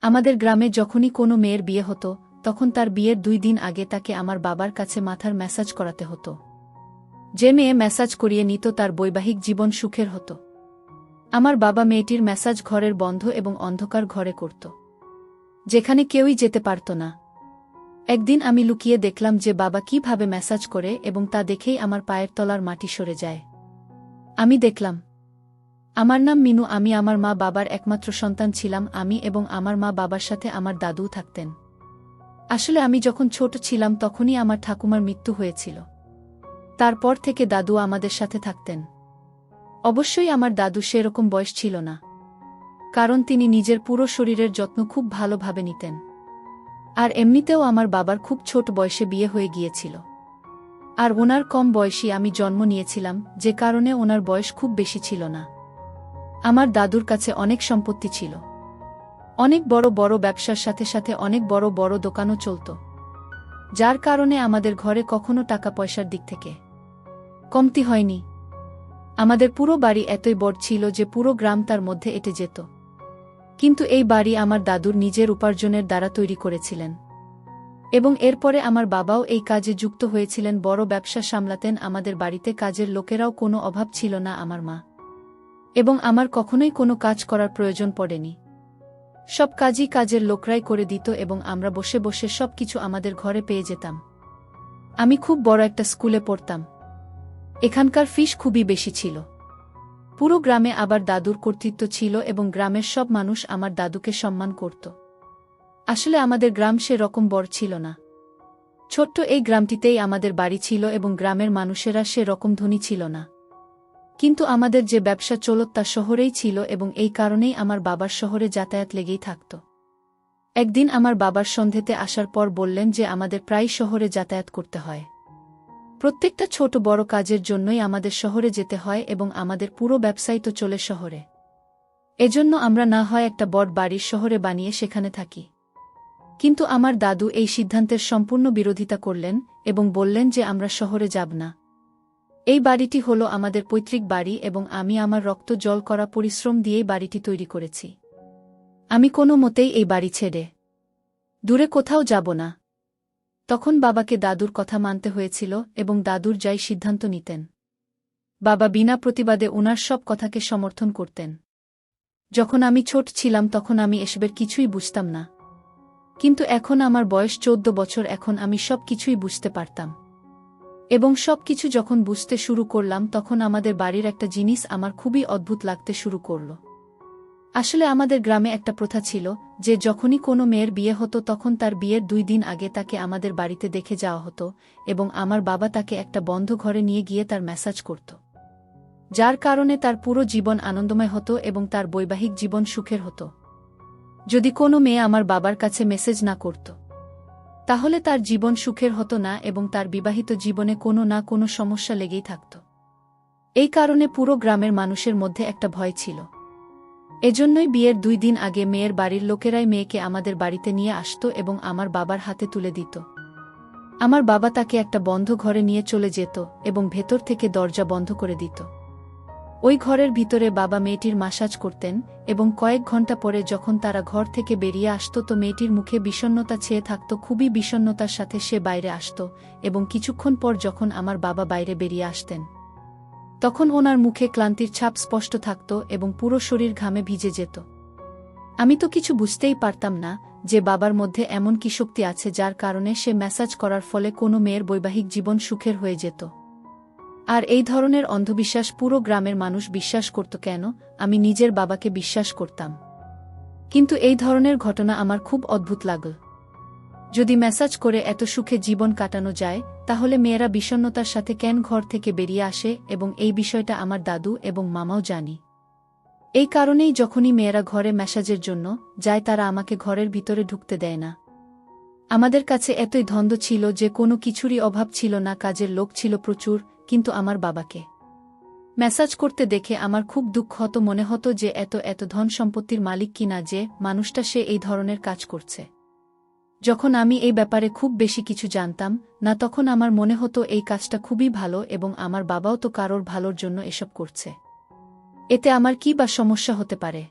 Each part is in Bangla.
আমাদের গ্রামে যখনই কোনো মেয়ের বিয়ে হতো তখন তার বিয়ের 2 দিন আগে তাকে আমার বাবার কাছে মাথার ম্যাসাজ করাতে হতো। যে মেয়ে ম্যাসাজ করিয়ে নিত তার বৈবাহিক জীবন সুখের হতো। আমার বাবা মেয়েটির ম্যাসাজ ঘরের বন্ধ এবং অন্ধকার ঘরে করত, যেখানে কেউই যেতে পারত না। একদিন আমি লুকিয়ে দেখলাম যে বাবা কিভাবে ম্যাসাজ করে এবং তা দেখেই আমার পায়ের তলার মাটি সরে যায়। আমি দেখলাম। আমার নাম মিনু। আমি আমার মা বাবার একমাত্র সন্তান ছিলাম। আমি এবং আমার মা বাবার সাথে আমার দাদুও থাকতেন। আসলে আমি যখন ছোট ছিলাম তখনই আমার ঠাকুমার মৃত্যু হয়েছিল। তারপর থেকে দাদু আমাদের সাথে থাকতেন। অবশ্যই আমার দাদু সেরকম বয়স ছিল না, কারণ তিনি নিজের পুরো শরীরের যত্ন খুব ভালোভাবে নিতেন। আর এমনিতেও আমার বাবার খুব ছোট বয়সে বিয়ে হয়ে গিয়েছিল, আর ওনার কম বয়সী আমি জন্ম নিয়েছিলাম, যে কারণে ওনার বয়স খুব বেশি ছিল না। আমার দাদুর কাছে অনেক সম্পত্তি ছিল। অনেক বড় বড় ব্যবসার সাথে সাথে অনেক বড় বড় দোকানও চলত, যার কারণে আমাদের ঘরে কখনো টাকা পয়সার দিক থেকে কমতি হয়নি। আমাদের পুরো বাড়ি এতই বড় ছিল যে পুরো গ্রাম তার মধ্যে এঁটে যেত। কিন্তু এই বাড়ি আমার দাদুর নিজের উপার্জনের দ্বারা তৈরি করেছিলেন, এবং এরপরে আমার বাবাও এই কাজে যুক্ত হয়েছিলেন, বড় ব্যবসা সামলাতেন। আমাদের বাড়িতে কাজের লোকেরাও কোনো অভাব ছিল না। আমার মা এবং আমার কখনোই কোনো কাজ করার প্রয়োজন পড়েনি। সব কাজই কাজের লোকরাই করে দিত এবং আমরা বসে বসে সব কিছু আমাদের ঘরে পেয়ে যেতাম। আমি খুব বড় একটা স্কুলে পড়তাম। এখানকার ফিস খুবই বেশি ছিল। পুরো গ্রামে আবার দাদুর কর্তৃত্ব ছিল এবং গ্রামের সব মানুষ আমার দাদুকে সম্মান করত। আসলে আমাদের গ্রাম সে রকম বড় ছিল না। ছোট্ট এই গ্রামটিতেই আমাদের বাড়ি ছিল এবং গ্রামের মানুষেরা সে রকম ধনী ছিল না। কিন্তু আমাদের যে ব্যবসা চলত তা শহরেই ছিল এবং এই কারণেই আমার বাবার শহরে যাতায়াত লেগেই থাকত। একদিন আমার বাবার সন্ধেতে আসার পর বললেন যে আমাদের প্রায় শহরে যাতায়াত করতে হয়। প্রত্যেকটা ছোট বড় কাজের জন্যই আমাদের শহরে যেতে হয় এবং আমাদের পুরো ব্যবসাই তো চলে শহরে। এজন্য আমরা না হয় একটা বড় বাড়ির শহরে বানিয়ে সেখানে থাকি। কিন্তু আমার দাদু এই সিদ্ধান্তের সম্পূর্ণ বিরোধিতা করলেন এবং বললেন যে আমরা শহরে যাব না। এই বাড়িটি হলো আমাদের পৈতৃক বাড়ি এবং আমি আমার রক্ত জল করা পরিশ্রম দিয়েই বাড়িটি তৈরি করেছি। আমি কোনো মতেই এই বাড়ি ছেড়ে দূরে কোথাও যাব না। তখন বাবাকে দাদুর কথা মানতে হয়েছিল এবং দাদুর যাই সিদ্ধান্ত নিতেন। বাবা বিনা প্রতিবাদে ওনার সব কথাকে সমর্থন করতেন। যখন আমি ছোট ছিলাম তখন আমি এসবের কিছুই বুঝতাম না, কিন্তু এখন আমার বয়স 14 বছর। এখন আমি সব কিছুই বুঝতে পারতাম এবং সব কিছু যখন বুঝতে শুরু করলাম তখন আমাদের বাড়ির একটা জিনিস আমার খুবই অদ্ভুত লাগতে শুরু করল। আসলে আমাদের গ্রামে একটা প্রথা ছিল যে যখনই কোনো মেয়ের বিয়ে হতো তখন তার বিয়ের 2 দিন আগে তাকে আমাদের বাড়িতে দেখে যাওয়া হতো এবং আমার বাবা তাকে একটা বন্ধ ঘরে নিয়ে গিয়ে তার ম্যাসাজ করত, যার কারণে তার পুরো জীবন আনন্দময় হতো এবং তার বৈবাহিক জীবন সুখের হতো। যদি কোনো মেয়ে আমার বাবার কাছে মেসেজ না করত, তাহলে তার জীবন সুখের হতো না এবং তার বিবাহিত জীবনে কোনো না কোনো সমস্যা লেগেই থাকত। এই কারণে পুরো গ্রামের মানুষের মধ্যে একটা ভয় ছিল। এজন্যই বিয়ের 2 দিন আগে মেয়ের বাড়ির লোকেরাই মেয়েকে আমাদের বাড়িতে নিয়ে আসত এবং আমার বাবার হাতে তুলে দিত। আমার বাবা তাকে একটা বন্ধ ঘরে নিয়ে চলে যেত এবং ভেতর থেকে দরজা বন্ধ করে দিত। ওই ঘরের ভিতরে বাবা মেয়েটির ম্যাসাজ করতেন এবং কয়েক ঘন্টা পরে যখন তারা ঘর থেকে বেরিয়ে আসত তো মেয়েটির মুখে বিষণ্ণতা ছেয়ে থাকত। খুবই বিষণ্ণতার সাথে সে বাইরে আসত এবং কিছুক্ষণ পর যখন আমার বাবা বাইরে বেরিয়ে আসতেন তখন ওনার মুখে ক্লান্তির ছাপ স্পষ্ট থাকত এবং পুরো শরীর ঘামে ভিজে যেত। আমি তো কিছু বুঝতেই পারতাম না যে বাবার মধ্যে এমন কি শক্তি আছে যার কারণে সে ম্যাসাজ করার ফলে কোনো মেয়ের বৈবাহিক জীবন সুখের হয়ে যেত। আর এই ধরনের অন্ধবিশ্বাস পুরো গ্রামের মানুষ বিশ্বাস করত কেন? আমি নিজের বাবাকে বিশ্বাস করতাম, কিন্তু এই ধরনের ঘটনা আমার খুব অদ্ভুত লাগল। যদি ম্যাসাজ করে এত সুখে জীবন কাটানো যায় তাহলে মেয়েরা বিষণ্ণতার সাথে কেন ঘর থেকে বেরিয়ে আসে এবং এই বিষয়টা আমার দাদু এবং মামাও জানি। এই কারণেই যখনই মেয়েরা ঘরে ম্যাসাজের জন্য যায় তারা আমাকে ঘরের ভিতরে ঢুকতে দেয় না। আমাদের কাছে এতই ধন্দ ছিল যে কোনো কিছুরই অভাব ছিল না, কাজের লোক ছিল প্রচুর, কিন্তু আমার বাবাকে ম্যাসাজ করতে দেখে আমার খুব দুঃখ হতো। মনে হতো যে এত এত ধন সম্পত্তির মালিক কিনা যে মানুষটা সে এই ধরনের কাজ করছে। যখন আমি এই ব্যাপারে খুব বেশি কিছু জানতাম না তখন আমার মনে হতো এই কাজটা খুবই ভালো এবং আমার বাবাও তো কারোর ভালোর জন্য এসব করছে, এতে আমার কি বা সমস্যা হতে পারে।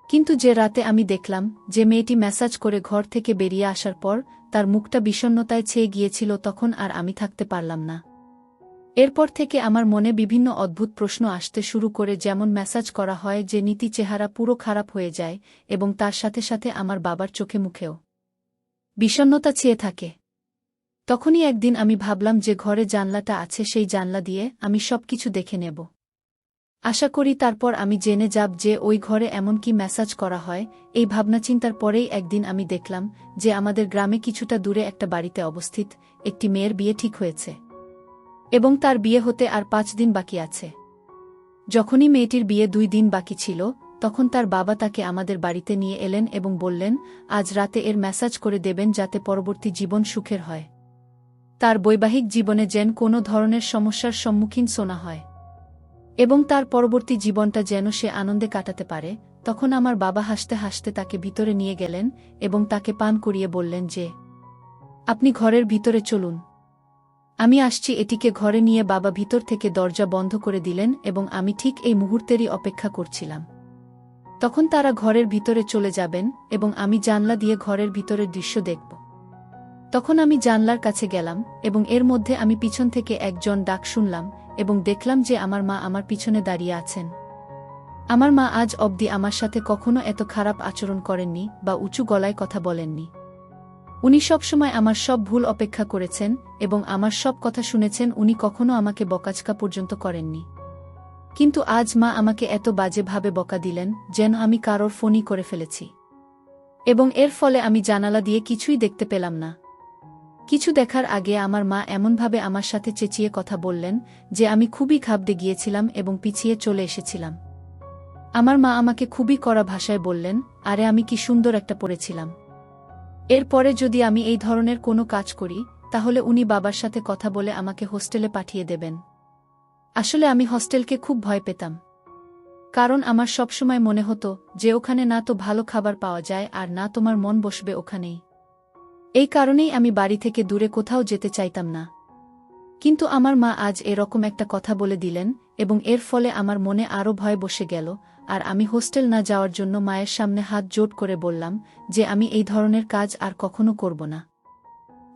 কিন্তু যে রাতে আমি দেখলাম যে মেয়েটি মেসাজ করে ঘর থেকে বেরিয়ে আসার পর তার মুখটা বিষণ্ণতায় ছেয়ে গিয়েছিল, তখন আর আমি থাকতে পারলাম না। এরপর থেকে আমার মনে বিভিন্ন অদ্ভুত প্রশ্ন আসতে শুরু করে, যেমন মেসাজ করা হয় যে নীতি চেহারা পুরো খারাপ হয়ে যায় এবং তার সাথে সাথে আমার বাবার চোখে মুখেও বিষণ্ণতা ছেয়ে থাকে। তখনই একদিন আমি ভাবলাম যে ঘরে জানলাটা আছে, সেই জানলা দিয়ে আমি সবকিছু দেখে নেব। আশা করি তারপর আমি জেনে যাব যে ওই ঘরে এমন কি মেসাজ করা হয়। এই ভাবনাচিন্তার পরেই একদিন আমি দেখলাম যে আমাদের গ্রামে কিছুটা দূরে একটা বাড়িতে অবস্থিত একটি মেয়ের বিয়ে ঠিক হয়েছে এবং তার বিয়ে হতে আর 5 দিন বাকি আছে। যখনই মেয়েটির বিয়ে 2 দিন বাকি ছিল, তখন তার বাবা তাকে আমাদের বাড়িতে নিয়ে এলেন এবং বললেন আজ রাতে এর মেসাজ করে দেবেন যাতে পরবর্তী জীবন সুখের হয়, তার বৈবাহিক জীবনে যেন কোনো ধরনের সমস্যার সম্মুখীন না হয় এবং তার পরবর্তী জীবনটা যেন সে আনন্দে কাটাতে পারে। তখন আমার বাবা হাসতে হাসতে তাকে ভিতরে নিয়ে গেলেন এবং তাকে পান করিয়ে বললেন যে আপনি ঘরের ভিতরে চলুন, আমি আসছি। এটিকে ঘরে নিয়ে বাবা ভিতর থেকে দরজা বন্ধ করে দিলেন এবং আমি ঠিক এই মুহূর্তেরই অপেক্ষা করছিলাম। তখন তারা ঘরের ভিতরে চলে যাবেন এবং আমি জানলা দিয়ে ঘরের ভিতরের দৃশ্য দেখব। তখন আমি জানলার কাছে গেলাম এবং এর মধ্যে আমি পিছন থেকে একজন ডাক শুনলাম এবং দেখলাম যে আমার মা আমার পিছনে দাঁড়িয়ে আছেন। আমার মা আজ অবধি আমার সাথে কখনো এত খারাপ আচরণ করেননি বা উঁচু গলায় কথা বলেননি। উনি সবসময় আমার সব ভুল অপেক্ষা করেছেন এবং আমার সব কথা শুনেছেন। উনি কখনো আমাকে বকাঝকা পর্যন্ত করেননি। কিন্তু আজ মা আমাকে এত বাজেভাবে বকা দিলেন যেন আমি কারোর ফোনই করে ফেলেছি এবং এর ফলে আমি জানালা দিয়ে কিছুই দেখতে পেলাম না। কিছু দেখার আগে আমার মা এমনভাবে আমার সাথে চেঁচিয়ে কথা বললেন যে আমি খুবই ঘাবড়ে গিয়েছিলাম এবং পিছিয়ে চলে এসেছিলাম। আমার মা আমাকে খুবই কড়া ভাষায় বললেন, আরে আমি কি সুন্দর একটা পড়েছিলাম। এরপরে যদি আমি এই ধরনের কোনো কাজ করি তাহলে উনি বাবার সাথে কথা বলে আমাকে হোস্টেলে পাঠিয়ে দেবেন। আসলে আমি হোস্টেলকে খুব ভয় পেতাম, কারণ আমার সবসময় মনে হতো যে ওখানে না তো ভালো খাবার পাওয়া যায় আর না তোমার মন বসবে ওখানেই। এই কারণেই আমি বাড়ি থেকে দূরে কোথাও যেতে চাইতাম না। কিন্তু আমার মা আজ এরকম একটা কথা বলে দিলেন এবং এর ফলে আমার মনে আরও ভয় বসে গেল আর আমি হোস্টেল না যাওয়ার জন্য মায়ের সামনে হাত জোড় করে বললাম যে আমি এই ধরনের কাজ আর কখনো করব না।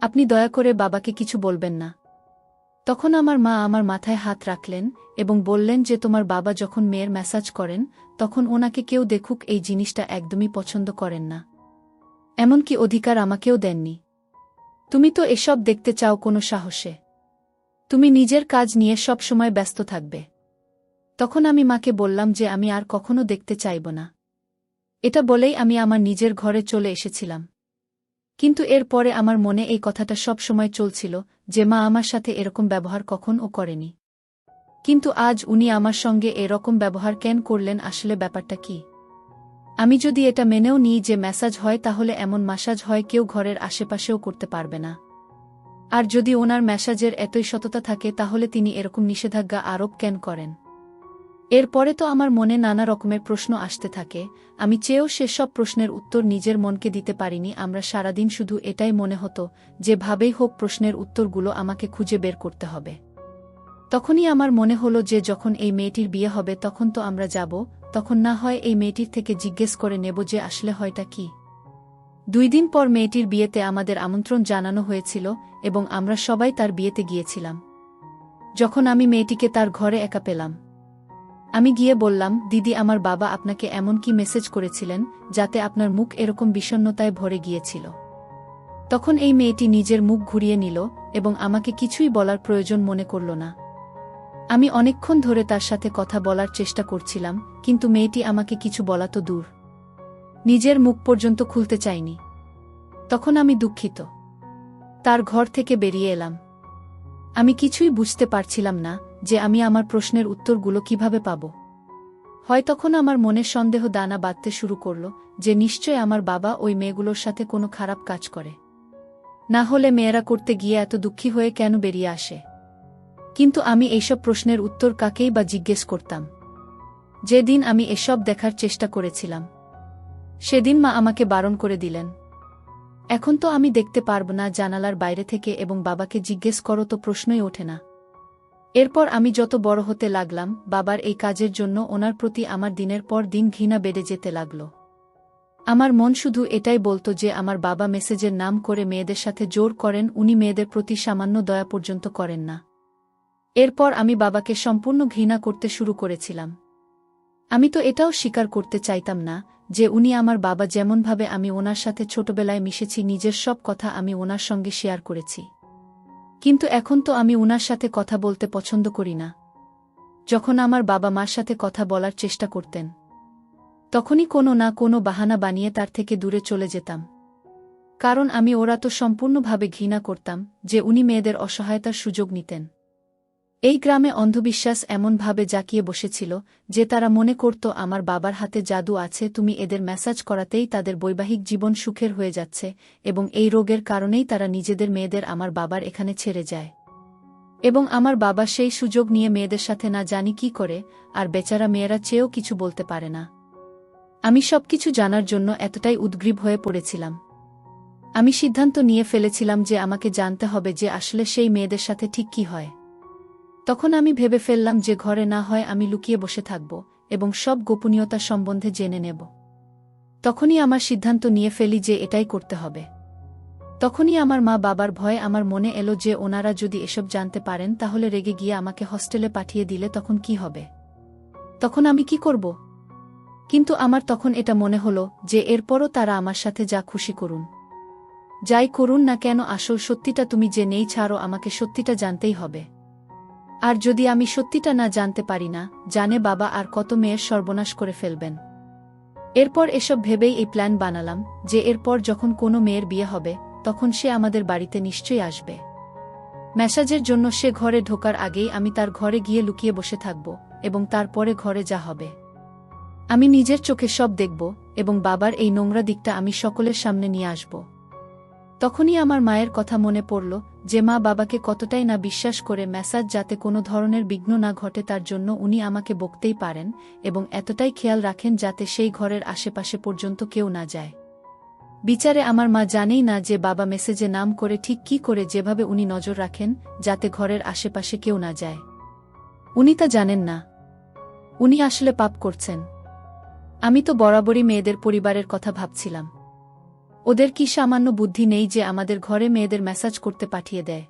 আপনি দয়া করে বাবাকে কিছু বলবেন না। তখন আমার মা আমার মাথায় হাত রাখলেন এবং বললেন যে তোমার বাবা যখন মেয়ের মেসাজ করেন তখন ওনাকে কেউ দেখুক, এই জিনিসটা একদমই পছন্দ করেন না, এমনকি অধিকার আমাকেও দেননি। তুমি তো এসব দেখতে চাও কোনো সাহসে? তুমি নিজের কাজ নিয়ে সব সময় ব্যস্ত থাকবে। তখন আমি মাকে বললাম যে আমি আর কখনো দেখতে চাইব না। এটা বলেই আমি আমার নিজের ঘরে চলে এসেছিলাম। কিন্তু এর পরে আমার মনে এই কথাটা সব সময় চলছিল যে মা আমার সাথে এরকম ব্যবহার কখনও করেনি। কিন্তু আজ উনি আমার সঙ্গে এরকম ব্যবহার কেন করলেন? আসলে ব্যাপারটা কি? আমি যদি এটা মেনেও নিই যে মেসাজ হয়, তাহলে এমন মাসাজ হয় কেউ ঘরের আশেপাশেও করতে পারবে না। আর যদি ওনার মেসাজের এতই সততা থাকে তাহলে তিনি এরকম নিষেধাজ্ঞা আরোপ কেন করেন? এরপরে তো আমার মনে নানা রকমের প্রশ্ন আসতে থাকে। আমি চেয়েও সেসব প্রশ্নের উত্তর নিজের মনকে দিতে পারিনি। আমরা সারাদিন শুধু এটাই মনে হতো যেভাবেই হোক প্রশ্নের উত্তরগুলো আমাকে খুঁজে বের করতে হবে। তখনই আমার মনে হলো যে যখন এই মেয়েটির বিয়ে হবে তখন তো আমরা যাব, তখন না হয় এই মেয়েটির থেকে জিজ্ঞেস করে নেব যে আসলে হয়টা কি। 2 দিন পর মেয়েটির বিয়েতে আমাদের আমন্ত্রণ জানানো হয়েছিল এবং আমরা সবাই তার বিয়েতে গিয়েছিলাম। যখন আমি মেয়েটিকে তার ঘরে একা পেলাম, আমি গিয়ে বললাম, দিদি আমার বাবা আপনাকে এমন কি মেসেজ করেছিলেন যাতে আপনার মুখ এরকম বিষণ্ণতায় ভরে গিয়েছিল? তখন এই মেয়েটি নিজের মুখ ঘুরিয়ে নিল এবং আমাকে কিছুই বলার প্রয়োজন মনে করল না। আমি অনেকক্ষণ ধরে তার সাথে কথা বলার চেষ্টা করছিলাম, কিন্তু মেয়েটি আমাকে কিছু বলা তো দূর, নিজের মুখ পর্যন্ত খুলতে চায়নি। তখন আমি দুঃখিত তার ঘর থেকে বেরিয়ে এলাম। আমি কিছুই বুঝতে পারছিলাম না যে আমি আমার প্রশ্নের উত্তরগুলো কিভাবে পাব। হয় তখন আমার মনে সন্দেহ দানা বাঁধতে শুরু করল যে নিশ্চয় আমার বাবা ওই মেয়েগুলোর সাথে কোনো খারাপ কাজ করে, না হলে মেয়েরা করতে গিয়ে এত দুঃখী হয়ে কেন বেরিয়ে আসে। কিন্তু আমি এইসব প্রশ্নের উত্তর কাকেই বা জিজ্ঞেস করতাম? যেদিন আমি এসব দেখার চেষ্টা করেছিলাম সেদিন মা আমাকে বারণ করে দিলেন। এখন তো আমি দেখতে পারব না জানালার বাইরে থেকে এবং বাবাকে জিজ্ঞেস করো তো প্রশ্নই ওঠে না। এরপর আমি যত বড় হতে লাগলাম, বাবার এই কাজের জন্য ওনার প্রতি আমার দিনের পর দিন ঘৃণা বেড়ে যেতে লাগল। আমার মন শুধু এটাই বলতো যে আমার বাবা মেসেজের নাম করে মেয়েদের সাথে জোর করেন, উনি মেয়েদের প্রতি সামান্য দয়া পর্যন্ত করেন না। এরপর আমি বাবাকে সম্পূর্ণ ঘৃণা করতে শুরু করেছিলাম। আমি তো এটাও স্বীকার করতে চাইতাম না যে উনি আমার বাবা, যেমনভাবে আমি ওনার সাথে ছোটবেলায় মিশেছি, নিজের সব কথা আমি ওনার সঙ্গে শেয়ার করেছি। কিন্তু এখন তো আমি উনার সাথে কথা বলতে পছন্দ করি না। যখন আমার বাবা মার সাথে কথা বলার চেষ্টা করতেন, তখনই কোনো না কোনো বাহানা বানিয়ে তার থেকে দূরে চলে যেতাম। কারণ আমি ওরা তো সম্পূর্ণভাবে ঘৃণা করতাম যে উনি মেয়েদের অসহায়তার সুযোগ নিতেন। এই গ্রামে অন্ধবিশ্বাস এমনভাবে জাঁকিয়ে বসেছিল যে তারা মনে করত আমার বাবার হাতে জাদু আছে, তুমি এদের ম্যাসাজ করাতেই তাদের বৈবাহিক জীবন সুখের হয়ে যাচ্ছে, এবং এই রোগের কারণেই তারা নিজেদের মেয়েদের আমার বাবার এখানে ছেড়ে যায়। এবং আমার বাবা সেই সুযোগ নিয়ে মেয়েদের সাথে না জানি কি করে, আর বেচারা মেয়েরা চেয়েও কিছু বলতে পারে না। আমি সবকিছু জানার জন্য এতটাই উদ্গ্রীব হয়ে পড়েছিলাম। আমি সিদ্ধান্ত নিয়ে ফেলেছিলাম যে আমাকে জানতে হবে যে আসলে সেই মেয়েদের সাথে ঠিক কি হয়। তখন আমি ভেবে ফেললাম যে ঘরে না হয় আমি লুকিয়ে বসে থাকব এবং সব গোপনীয়তা সম্বন্ধে জেনে নেব। তখনই আমার সিদ্ধান্ত নিয়ে ফেলি যে এটাই করতে হবে। তখনই আমার মা বাবার ভয়ে আমার মনে এলো যে ওনারা যদি এসব জানতে পারেন তাহলে রেগে গিয়ে আমাকে হস্টেলে পাঠিয়ে দিলে তখন কি হবে? তখন আমি কি করব? কিন্তু আমার তখন এটা মনে হলো যে এরপরও তারা আমার সাথে যা খুশি করুন, যাই করুন না কেন, আসল সত্যিটা তুমি যে নেই ছাড়ো, আমাকে সত্যিটা জানতেই হবে। আর যদি আমি সত্যিটা না জানতে পারি না, জানে বাবা আর কত মেয়ের সর্বনাশ করে ফেলবেন। এরপর এসব ভেবেই এই প্ল্যান বানালাম যে এরপর যখন কোনো মেয়ের বিয়ে হবে তখন সে আমাদের বাড়িতে নিশ্চয়ই আসবে। মেসাজের জন্য সে ঘরে ঢোকার আগেই আমি তার ঘরে গিয়ে লুকিয়ে বসে থাকব এবং তারপরে ঘরে যা হবে আমি নিজের চোখে সব দেখব এবং বাবার এই নোংরা দিকটা আমি সকলের সামনে নিয়ে আসব। তখনই আমার মায়ের কথা মনে পড়ল যে মা বাবাকে কতটাই না বিশ্বাস করে মেসাজ যাতে কোনো ধরনের বিঘ্ন না ঘটে তার জন্য উনি আমাকে বকতেই পারেন এবং এতটাই খেয়াল রাখেন যাতে সেই ঘরের আশেপাশে পর্যন্ত কেউ না যায়। বিচারে আমার মা জানেই না যে বাবা মেসেজে নাম করে ঠিক কি করে, যেভাবে উনি নজর রাখেন যাতে ঘরের আশেপাশে কেউ না যায়। উনি তা জানেন না। উনি আসলে পাপ করছেন। আমি তো বরাবরই মেয়েদের পরিবারের কথা ভাবছিলাম। ওদের কি সামান্য বুদ্ধি নেই যে আমাদের ঘরে মেয়েদের মেসাজ করতে পাঠিয়ে দেয়?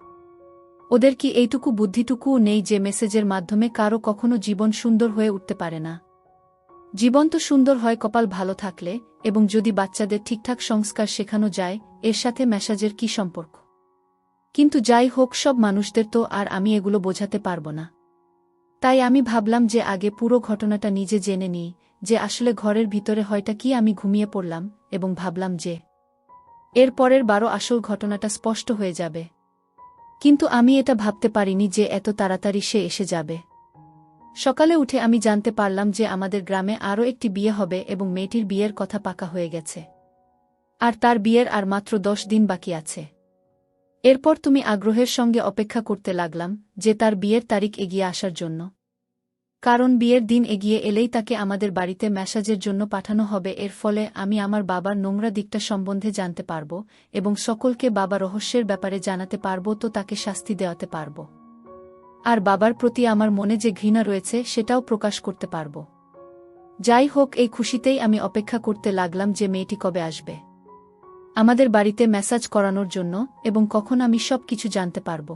ওদের কি এইটুকু বুদ্ধিটুকুও নেই যে মেসেজের মাধ্যমে কারো কখনো জীবন সুন্দর হয়ে উঠতে পারে না? জীবন তো সুন্দর হয় কপাল ভালো থাকলে, এবং যদি বাচ্চাদের ঠিকঠাক সংস্কার শেখানো যায়, এর সাথে মেসাজের কি সম্পর্ক? কিন্তু যাই হোক, সব মানুষদের তো আর আমি এগুলো বোঝাতে পারবো না। তাই আমি ভাবলাম যে আগে পুরো ঘটনাটা নিজে জেনে নিই, যে আসলে ঘরের ভিতরে হয়টা কি। আমি ঘুমিয়ে পড়লাম এবং ভাবলাম যে এর পরের বারও আসল ঘটনাটা স্পষ্ট হয়ে যাবে। কিন্তু আমি এটা ভাবতে পারিনি যে এত তাড়াতাড়ি সে এসে যাবে। সকালে উঠে আমি জানতে পারলাম যে আমাদের গ্রামে আরও একটি বিয়ে হবে এবং মেয়েটির বিয়ের কথা পাকা হয়ে গেছে, আর তার বিয়ের আর মাত্র 10 দিন বাকি আছে। এরপর তুমি আগ্রহের সঙ্গে অপেক্ষা করতে লাগলাম যে তার বিয়ের তারিখ এগিয়ে আসার জন্য, কারণ বিয়ের দিন এগিয়ে এলেই তাকে আমাদের বাড়িতে মেসাজের জন্য পাঠানো হবে। এর ফলে আমি আমার বাবার নোংরা দিকটা সম্বন্ধে জানতে পারব এবং সকলকে বাবা রহস্যের ব্যাপারে জানাতে পারব, তো তাকে শাস্তি দেওয়াতে পারব। আর বাবার প্রতি আমার মনে যে ঘৃণা রয়েছে সেটাও প্রকাশ করতে পারব। যাই হোক, এই খুশিতেই আমি অপেক্ষা করতে লাগলাম যে মেয়েটি কবে আসবে আমাদের বাড়িতে মেসাজ করানোর জন্য এবং কখন আমি সব কিছু জানতে পারব।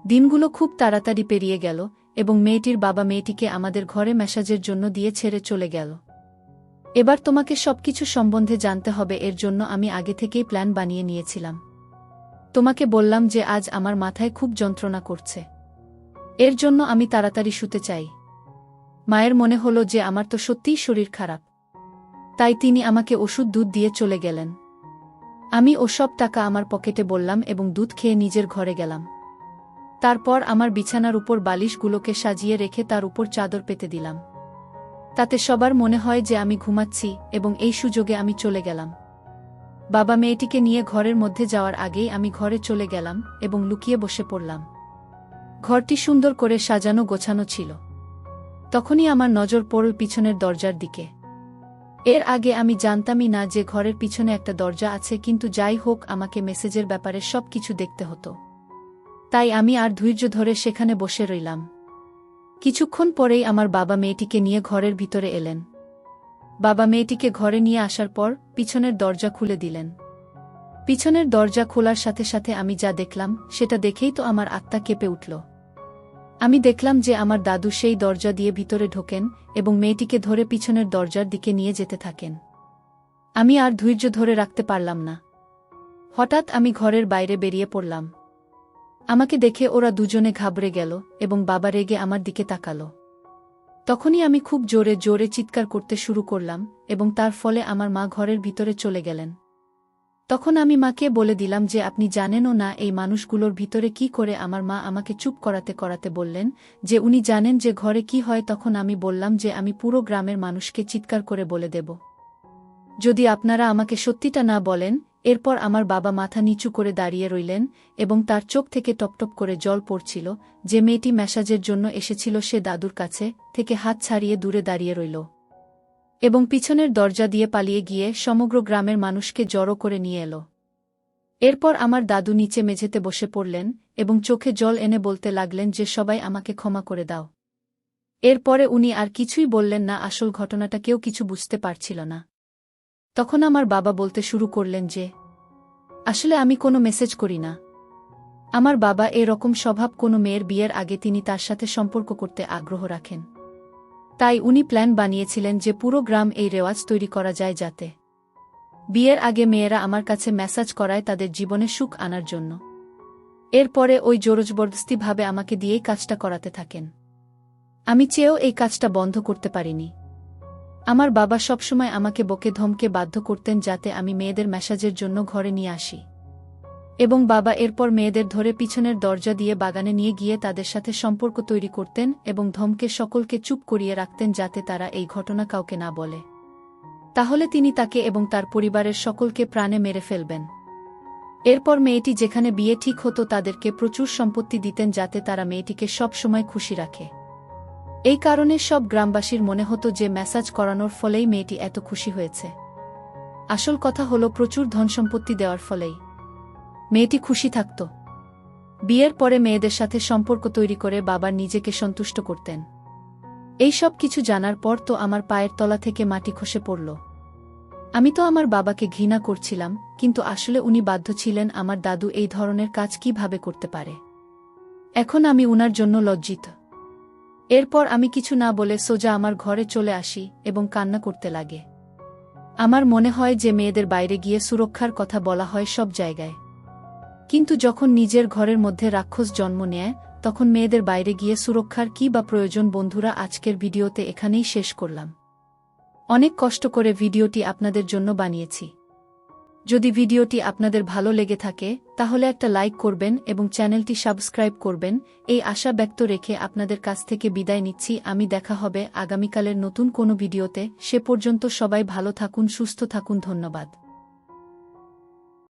দিনগুলো খুব তাড়াতাড়ি পেরিয়ে গেল এবং মেয়েটির বাবা মেয়েটিকে আমাদের ঘরে মেসাজের জন্য দিয়ে ছেড়ে চলে গেল। এবার তোমাকে সবকিছু সম্বন্ধে জানতে হবে, এর জন্য আমি আগে থেকেই প্ল্যান বানিয়ে নিয়েছিলাম। তোমাকে বললাম যে আজ আমার মাথায় খুব যন্ত্রণা করছে, এর জন্য আমি তাড়াতাড়ি শুতে চাই। মায়ের মনে হলো যে আমার তো সত্যিই শরীর খারাপ, তাই তিনি আমাকে ওষুধ দুধ দিয়ে চলে গেলেন। আমি ওসব টাকা আমার পকেটে বললাম এবং দুধ খেয়ে নিজের ঘরে গেলাম। তারপর আমার বিছানার উপর বালিশগুলোকে সাজিয়ে রেখে তার উপর চাদর পেতে দিলাম, তাতে সবার মনে হয় যে আমি ঘুমাচ্ছি, এবং এই সুযোগে আমি চলে গেলাম। বাবা মেয়েটিকে নিয়ে ঘরের মধ্যে যাওয়ার আগেই আমি ঘরে চলে গেলাম এবং লুকিয়ে বসে পড়লাম। ঘরটি সুন্দর করে সাজানো গোছানো ছিল। তখনই আমার নজর পড়ল পিছনের দরজার দিকে। এর আগে আমি জানতামই না যে ঘরের পিছনে একটা দরজা আছে, কিন্তু যাই হোক, আমাকে মেসেজের ব্যাপারে সব কিছু দেখতে হতো, তাই আমি আর ধৈর্য ধরে সেখানে বসে রইলাম। কিছুক্ষণ পরেই আমার বাবা মেয়েটিকে নিয়ে ঘরের ভিতরে এলেন। বাবা মেয়েটিকে ঘরে নিয়ে আসার পর পিছনের দরজা খুলে দিলেন। পিছনের দরজা খোলার সাথে সাথে আমি যা দেখলাম সেটা দেখেই তো আমার আত্মা কেঁপে উঠল। আমি দেখলাম যে আমার দাদু সেই দরজা দিয়ে ভিতরে ঢোকেন এবং মেয়েটিকে ধরে পিছনের দরজার দিকে নিয়ে যেতে থাকেন। আমি আর ধৈর্য ধরে রাখতে পারলাম না। হঠাৎ আমি ঘরের বাইরে বেরিয়ে পড়লাম। আমাকে দেখে ওরা দুজনে ঘাবড়ে গেল এবং বাবা রেগে আমার দিকে তাকালো। তখনই আমি খুব জোরে জোরে চিৎকার করতে শুরু করলাম এবং তার ফলে আমার মা ঘরের ভিতরে চলে গেলেন। তখন আমি মাকে বলে দিলাম যে আপনি জানেনও না এই মানুষগুলোর ভিতরে কি করে। আমার মা আমাকে চুপ করাতে করাতে বললেন যে উনি জানেন যে ঘরে কি হয়। তখন আমি বললাম যে আমি পুরো গ্রামের মানুষকে চিৎকার করে বলে দেব যদি আপনারা আমাকে সত্যিটা না বলেন। এরপর আমার বাবা মাথা নিচু করে দাঁড়িয়ে রইলেন এবং তার চোখ থেকে টপটপ করে জল পড়ছিল। যে মেয়েটি মেসাজের জন্য এসেছিল সে দাদুর কাছে থেকে হাত ছাড়িয়ে দূরে দাঁড়িয়ে রইল এবং পিছনের দরজা দিয়ে পালিয়ে গিয়ে সমগ্র গ্রামের মানুষকে জড়ো করে নিয়ে এল। এরপর আমার দাদু নিচে মেঝেতে বসে পড়লেন এবং চোখে জল এনে বলতে লাগলেন যে সবাই আমাকে ক্ষমা করে দাও। এরপরে উনি আর কিছুই বললেন না। আসল ঘটনাটা কেউ কিছু বুঝতে পারছিল না। তখন আমার বাবা বলতে শুরু করলেন যে আসলে আমি কোনো মেসেজ করি না। আমার বাবা এরকম স্বভাব। কোনো মেয়ের বিয়ের আগে তিনি তার সাথে সম্পর্ক করতে আগ্রহ রাখেন। তাই উনি প্ল্যান বানিয়েছিলেন যে পুরো গ্রাম এই রেওয়াজ তৈরি করা যায় যাতে বিয়ের আগে মেয়েরা আমার কাছে মেসাজ করায় তাদের জীবনে সুখ আনার জন্য। এরপরে ওই জোরজবরদস্তিভাবে আমাকে দিয়েই কাজটা করাতে থাকেন। আমি চেয়েও এই কাজটা বন্ধ করতে পারিনি। আমার বাবা সবসময় আমাকে বকে ধমকে বাধ্য করতেন যাতে আমি মেয়েদের মেসাজের জন্য ঘরে নিয়ে আসি এবং বাবা এরপর মেয়েদের ধরে পিছনের দরজা দিয়ে বাগানে নিয়ে গিয়ে তাদের সাথে সম্পর্ক তৈরি করতেন এবং ধমকে সকলকে চুপ করিয়ে রাখতেন যাতে তারা এই ঘটনা কাউকে না বলে। তাহলে তিনি তাকে এবং তার পরিবারের সকলকে প্রাণে মেরে ফেলবেন। এরপর মেয়েটি যেখানে বিয়ে ঠিক হতো তাদেরকে প্রচুর সম্পত্তি দিতেন যাতে তারা মেয়েটিকে সব সময় খুশি রাখে। এই কারণে সব গ্রামবাসীর মনে হতো যে মেসাজ করানোর ফলেই মেয়েটি এত খুশি হয়েছে। আসল কথা হলো প্রচুর ধনসম্পত্তি দেওয়ার ফলেই মেয়েটি খুশি থাকত। বিয়ের পরে মেয়েদের সাথে সম্পর্ক তৈরি করে বাবার নিজেকে সন্তুষ্ট করতেন। এই সব কিছু জানার পর তো আমার পায়ের তলা থেকে মাটি খসে পড়ল। আমি তো আমার বাবাকে ঘৃণা করছিলাম, কিন্তু আসলে উনি বাধ্য ছিলেন। আমার দাদু এই ধরনের কাজ কিভাবে করতে পারে? এখন আমি উনার জন্য লজ্জিত। এরপর আমি কিছু না বলে সোজা আমার ঘরে চলে আসি এবং কান্না করতে লাগে। আমার মনে হয় যে মেয়েদের বাইরে গিয়ে সুরক্ষার কথা বলা হয় সব জায়গায়, কিন্তু যখন নিজের ঘরের মধ্যে রাক্ষস জন্ম নেয় তখন মেয়েদের বাইরে গিয়ে সুরক্ষার কি বা প্রয়োজন? বন্ধুরা, আজকের ভিডিওতে এখানেই শেষ করলাম। অনেক কষ্ট করে ভিডিওটি আপনাদের জন্য বানিয়েছি। যদি ভিডিওটি আপনাদের ভালো লেগে থাকে তাহলে একটা লাইক করবেন এবং চ্যানেলটি সাবস্ক্রাইব করবেন। এই আশা ব্যক্ত রেখে আপনাদের কাছ থেকে বিদায় নিচ্ছি। আমি দেখা হবে আগামীকালের নতুন কোনো ভিডিওতে। সে পর্যন্ত সবাই ভালো থাকুন, সুস্থ থাকুন। ধন্যবাদ।